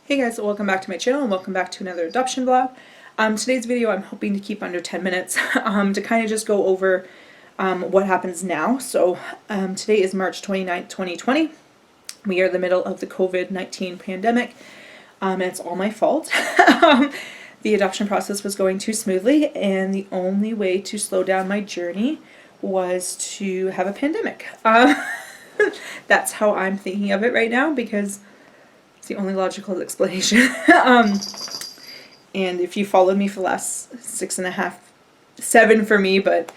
Hey guys, welcome back to my channel and welcome back to another adoption vlog. Today's video I'm hoping to keep under 10 minutes to kind of just go over what happens now. So today is March 29th, 2020. We are in the middle of the COVID-19 pandemic and it's all my fault. The adoption process was going too smoothly and the only way to slow down my journey was to have a pandemic. That's how I'm thinking of it right now because it's the only logical explanation. And if you followed me for the last 6.5, 7 for me, but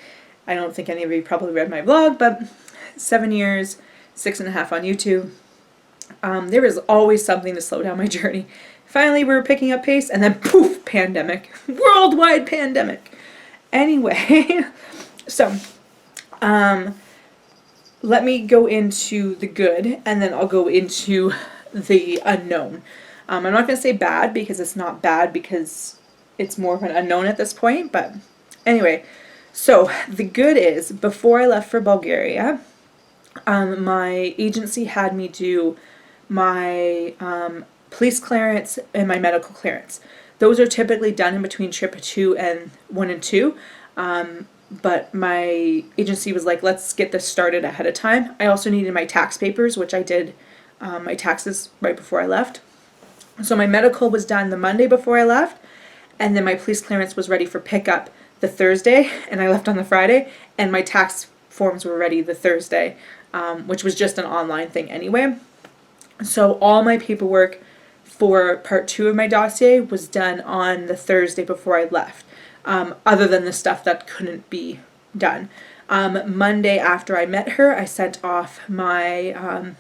I don't think any of you probably read my vlog, but 7 years, 6.5 on YouTube. There is always something to slow down my journey. Finally, we were picking up pace, and then poof, pandemic. Worldwide pandemic. Anyway, so, let me go into the good, and then I'll go into the unknown. I'm not going to say bad because it's not bad because it's more of an unknown at this point, but anyway, so the good is before I left for Bulgaria, my agency had me do my police clearance and my medical clearance. Those are typically done in between trip 1 and 2. But my agency was like, let's get this started ahead of time. I also needed my tax papers, which I did my taxes right before I left. So my medical was done the Monday before I left, and then my police clearance was ready for pickup the Thursday, and I left on the Friday, and my tax forms were ready the Thursday, which was just an online thing anyway. So all my paperwork for part 2 of my dossier was done on the Thursday before I left, other than the stuff that couldn't be done. Monday after I met her, I sent off my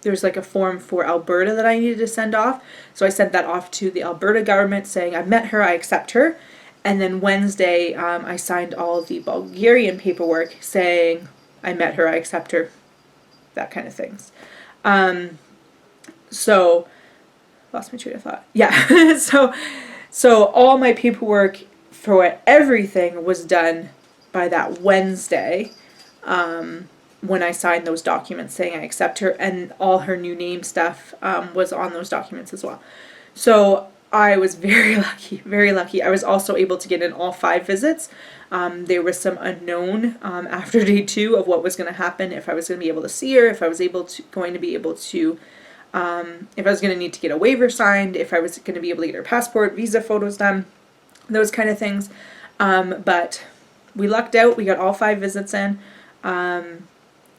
there's like a form for Alberta that I needed to send off. So I sent that off to the Alberta government saying I met her, I accept her. And then Wednesday, I signed all the Bulgarian paperwork saying I met her, I accept her, that kind of things. So, lost my train of thought. Yeah, so all my paperwork for everything was done by that Wednesday. When I signed those documents saying I accept her, and all her new name stuff was on those documents as well. So I was very lucky, very lucky. I was also able to get in all 5 visits. There was some unknown after day 2 of what was going to happen, if I was going to be able to see her, if I was if I was going to need to get a waiver signed, if I was going to be able to get her passport, visa photos done, those kind of things. But we lucked out. We got all 5 visits in.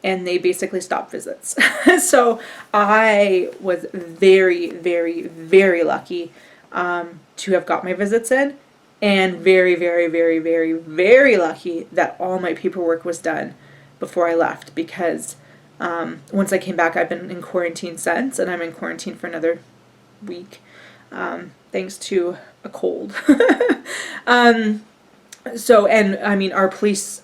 And they basically stopped visits. So I was very, very, very lucky to have got my visits in, and very, very, very, very, very lucky that all my paperwork was done before I left, because once I came back, I've been in quarantine since, and I'm in quarantine for another week, thanks to a cold. So, and I mean, our police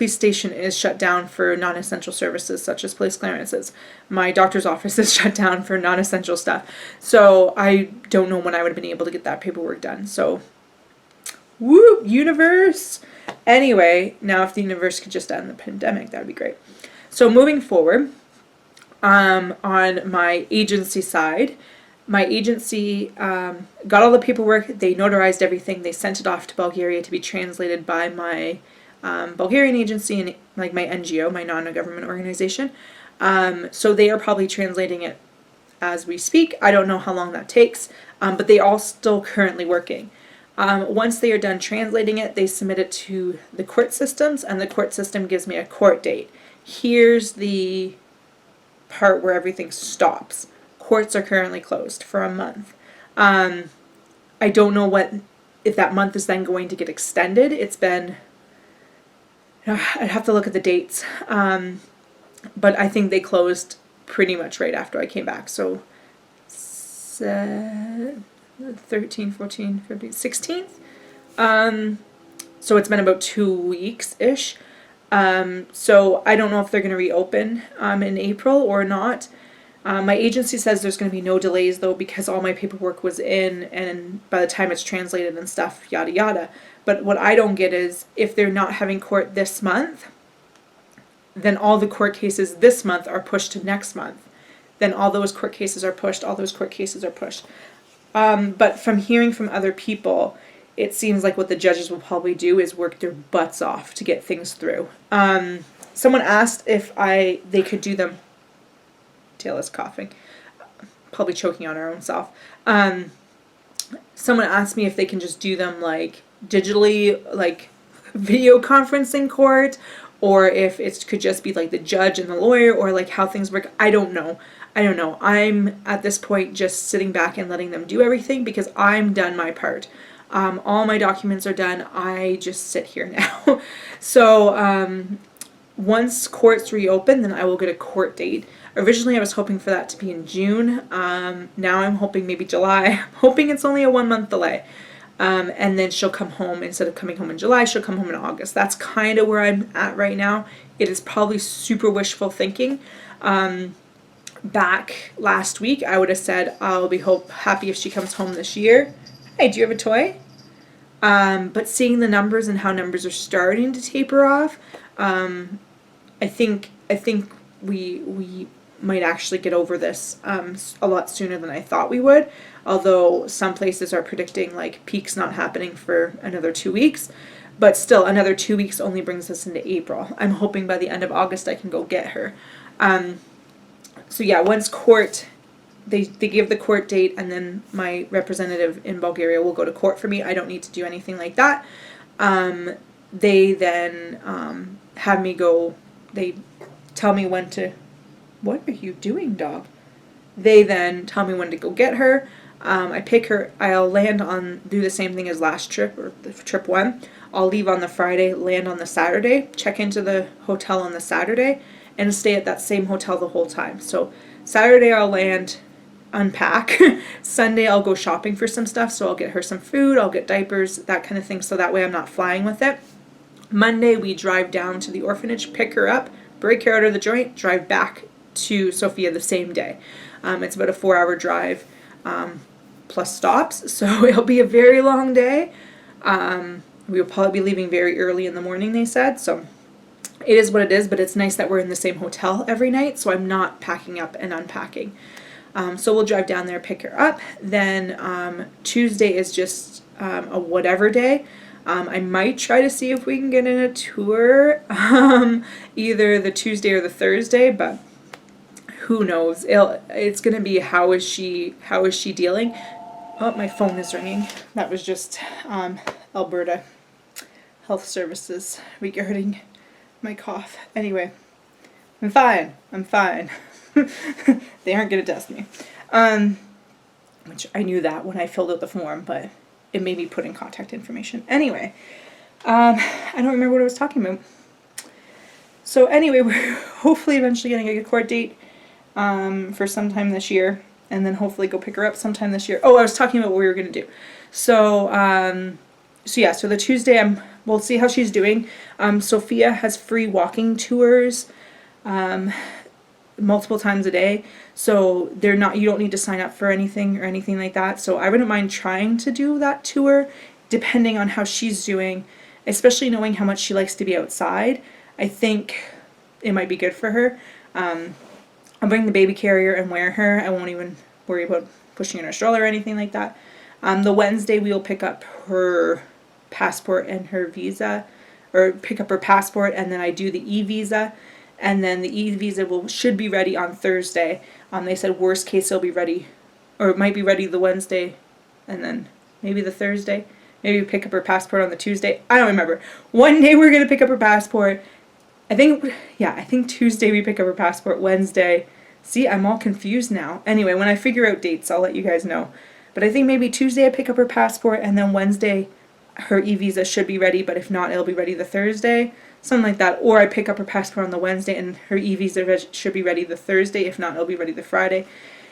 station is shut down for non-essential services such as police clearances. My doctor's office is shut down for non-essential stuff. So I don't know when I would have been able to get that paperwork done. So, woo, universe! Anyway, now if the universe could just end the pandemic, that would be great. So moving forward, on my agency side, my agency got all the paperwork, they notarized everything, they sent it off to Bulgaria to be translated by my Bulgarian agency and like my NGO, my non-government organization. So they are probably translating it as we speak. I don't know how long that takes, but they all still currently working. Once they are done translating it, they submit it to the court systems, and the court system gives me a court date. Here's the part where everything stops. Courts are currently closed for a month. I don't know if that month is then going to get extended. It's been, I'd have to look at the dates, but I think they closed pretty much right after I came back. So 13, 14, 15, 16th. So it's been about 2 weeks-ish. So I don't know if they're going to reopen in April or not. My agency says there's going to be no delays though, because all my paperwork was in, and by the time it's translated and stuff, yada yada. But what I don't get is, if they're not having court this month, then all the court cases this month are pushed to next month. then all those court cases are pushed, all those court cases are pushed. But from hearing from other people, it seems like what the judges will probably do is work their butts off to get things through. Someone asked if they could do them. Taylor's coughing, probably choking on her own self. Someone asked me if they can just do them like digitally, like video conferencing court, or if it could just be like the judge and the lawyer, or like how things work. I don't know. I'm at this point just sitting back and letting them do everything because I'm done my part. All my documents are done. I just sit here now. So once courts reopen, then I will get a court date. Originally, I was hoping for that to be in June. Now I'm hoping maybe July. I'm hoping it's only a 1 month delay. And then she'll come home. Instead of coming home in July, she'll come home in August. That's kind of where I'm at right now. It is probably super wishful thinking. Back last week, I would have said I'll be happy if she comes home this year. Hey, do you have a toy? But seeing the numbers and how numbers are starting to taper off, I think we might actually get over this a lot sooner than I thought we would. Although some places are predicting like peaks not happening for another 2 weeks, but still another 2 weeks only brings us into April. I'm hoping by the end of August I can go get her. So yeah, once court, they give the court date, and then my representative in Bulgaria will go to court for me. I don't need to do anything like that. They then have me go, they tell me when to, what are you doing, dog? They then tell me when to go get her. I pick her, I'll do the same thing as last trip, or the trip 1. I'll leave on the Friday, land on the Saturday, check into the hotel on the Saturday, and stay at that same hotel the whole time. So Saturday I'll land, unpack. Sunday I'll go shopping for some stuff, so I'll get her some food, I'll get diapers, that kind of thing, so that way I'm not flying with it. Monday we drive down to the orphanage, pick her up, break her out of the joint, drive back to Sofia the same day. It's about a 4-hour drive plus stops, so it'll be a very long day. We'll probably be leaving very early in the morning, they said, so it is what it is, but it's nice that we're in the same hotel every night, so I'm not packing up and unpacking. So we'll drive down there, pick her up. Then Tuesday is just a whatever day. I might try to see if we can get in a tour either the Tuesday or the Thursday, but who knows? It's going to be how is she dealing? Oh, my phone is ringing. That was just Alberta Health Services regarding my cough. Anyway, I'm fine. They aren't going to test me. Which I knew that when I filled out the form, but it made me put in contact information. Anyway, I don't remember what I was talking about. So anyway, we're hopefully eventually getting a court date for sometime this year, and then hopefully go pick her up sometime this year. Oh, I was talking about what we were going to do. So, so the Tuesday, we'll see how she's doing. Sofia has free walking tours multiple times a day, so you don't need to sign up for anything or anything like that. So I wouldn't mind trying to do that tour, depending on how she's doing, especially knowing how much she likes to be outside. I think it might be good for her. I'll bring the baby carrier and wear her. I won't even worry about pushing in her stroller or anything like that. The Wednesday we will pick up her passport and her visa, or pick up her passport, and then I do the e-visa, and then the e-visa should be ready on Thursday. They said worst case it'll be ready, or it might be ready the Wednesday, and then maybe the Thursday. Maybe we pick up her passport on the Tuesday. I don't remember. One day we're gonna pick up her passport. I think Tuesday we pick up her passport. Wednesday. See, I'm all confused now. Anyway, when I figure out dates, I'll let you guys know. But I think maybe Tuesday I pick up her passport, and then Wednesday her e-visa should be ready, but if not, it'll be ready the Thursday. Something like that. Or I pick up her passport on the Wednesday, and her e-visa should be ready the Thursday. If not, it'll be ready the Friday.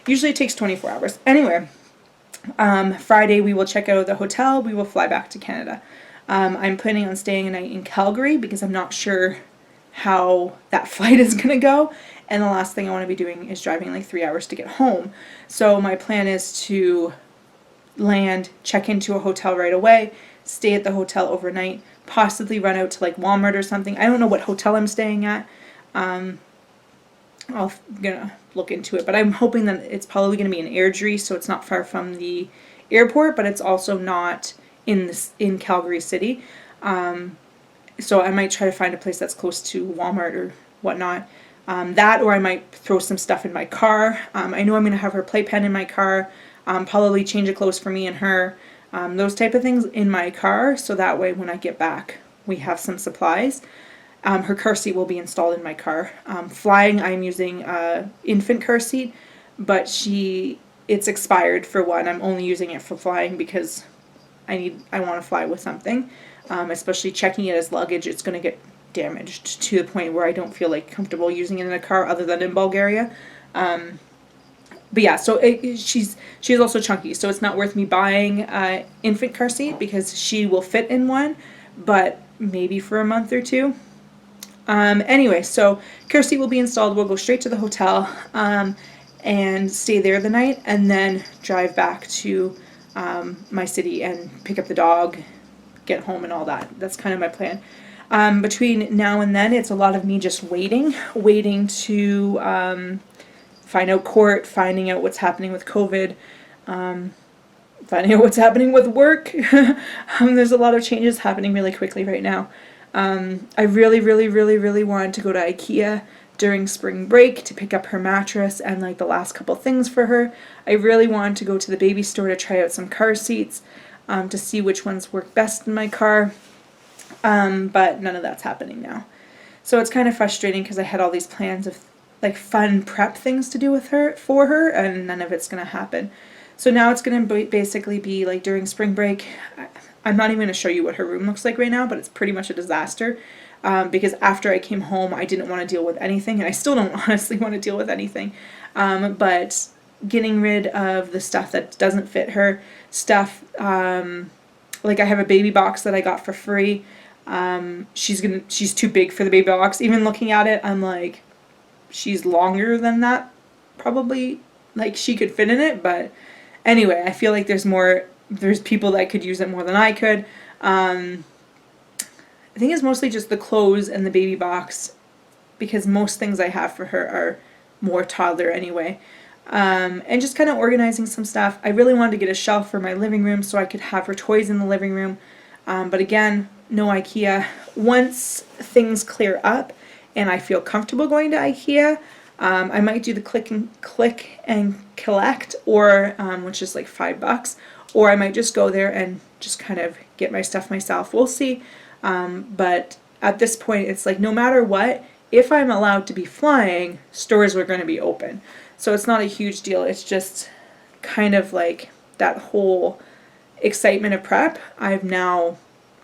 Usually it takes 24 hours. Anyway, Friday we will check out the hotel. We will fly back to Canada. I'm planning on staying a night in Calgary because I'm not sure how that flight is going to go, and the last thing I want to be doing is driving like 3 hours to get home. So my plan is to land, check into a hotel right away, stay at the hotel overnight, possibly run out to like Walmart or something. I don't know what hotel I'm staying at. gonna look into it, but I'm hoping that it's probably gonna be in Airdrie, so it's not far from the airport, but it's also not in Calgary City. So I might try to find a place that's close to Walmart or whatnot. That, or I might throw some stuff in my car. I know I'm going to have her playpen in my car, probably change of clothes for me and her, those type of things in my car, so that way when I get back we have some supplies. Her car seat will be installed in my car. Flying, I'm using infant car seat, but it's expired for one. I'm only using it for flying because I want to fly with something, especially checking it as luggage. It's going to get damaged to the point where I don't feel like comfortable using it in a car other than in Bulgaria. But yeah, so she's also chunky, so it's not worth me buying an infant car seat because she will fit in one, but maybe for a month or two. Anyway, so car seat will be installed. We'll go straight to the hotel and stay there the night, and then drive back to my city and pick up the dog, get home and all that. That's kind of my plan. Between now and then, it's a lot of me just waiting to find out court, finding out what's happening with COVID, finding out what's happening with work. There's a lot of changes happening really quickly right now. I really wanted to go to IKEA during spring break to pick up her mattress and like the last couple things for her. I really wanted to go to the baby store to try out some car seats, to see which ones work best in my car. But none of that's happening now. So it's kind of frustrating because I had all these plans of like fun prep things to do for her, and none of it's going to happen. So now it's going to basically be like during spring break. I'm not even going to show you what her room looks like right now, but it's pretty much a disaster. Because after I came home, I didn't want to deal with anything, and I still don't honestly want to deal with anything. But getting rid of the stuff that doesn't fit her, stuff, like I have a baby box that I got for free. She's too big for the baby box. Even looking at it, I'm like, she's longer than that, probably. Like, she could fit in it, but anyway, I feel like there's people that could use it more than I could. I think it's mostly just the clothes and the baby box, because most things I have for her are more toddler anyway. And just kind of organizing some stuff. I really wanted to get a shelf for my living room so I could have her toys in the living room. But again, no IKEA. Once things clear up and I feel comfortable going to IKEA, I might do the click and collect, or which is like $5, or I might just go there and just kind of get my stuff myself. We'll see. But at this point, it's like no matter what, if I'm allowed to be flying, stores are going to be open. So it's not a huge deal. It's just kind of like that whole excitement of prep. I've now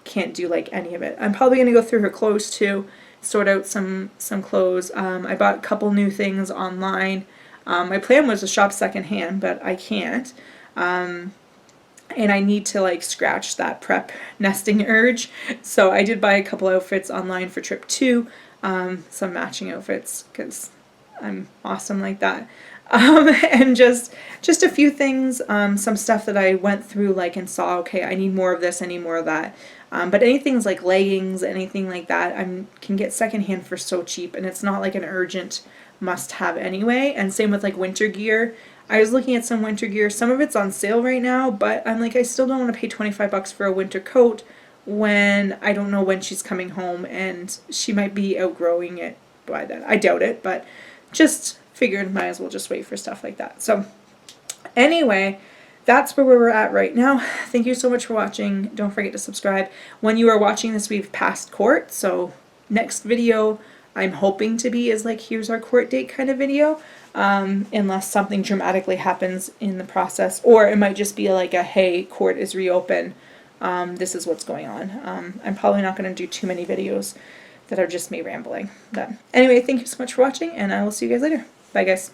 can't do like any of it. I'm probably going to go through her clothes too, sort out some clothes. I bought a couple new things online. My plan was to shop secondhand, but I can't. And I need to like scratch that prep nesting urge. So I did buy a couple outfits online for trip 2, some matching outfits because I'm awesome like that. And just a few things, some stuff that I went through like and saw, okay, I need more of this, I need more of that. But anything like leggings, anything like that, I can get secondhand for so cheap, and it's not like an urgent must have anyway. And same with like winter gear. I was looking at some winter gear. Some of it's on sale right now, but I'm like, I still don't want to pay $25 for a winter coat when I don't know when she's coming home, and she might be outgrowing it by then. I doubt it, but just figured might as well just wait for stuff like that. So anyway, that's where we're at right now. Thank you so much for watching. Don't forget to subscribe. When you are watching this, we've passed court, so next video I'm hoping to be is like, here's our court date kind of video, unless something dramatically happens in the process, or it might just be like a, hey, court is reopened, this is what's going on. I'm probably not going to do too many videos that are just me rambling. But anyway, thank you so much for watching, and I will see you guys later. Bye, guys.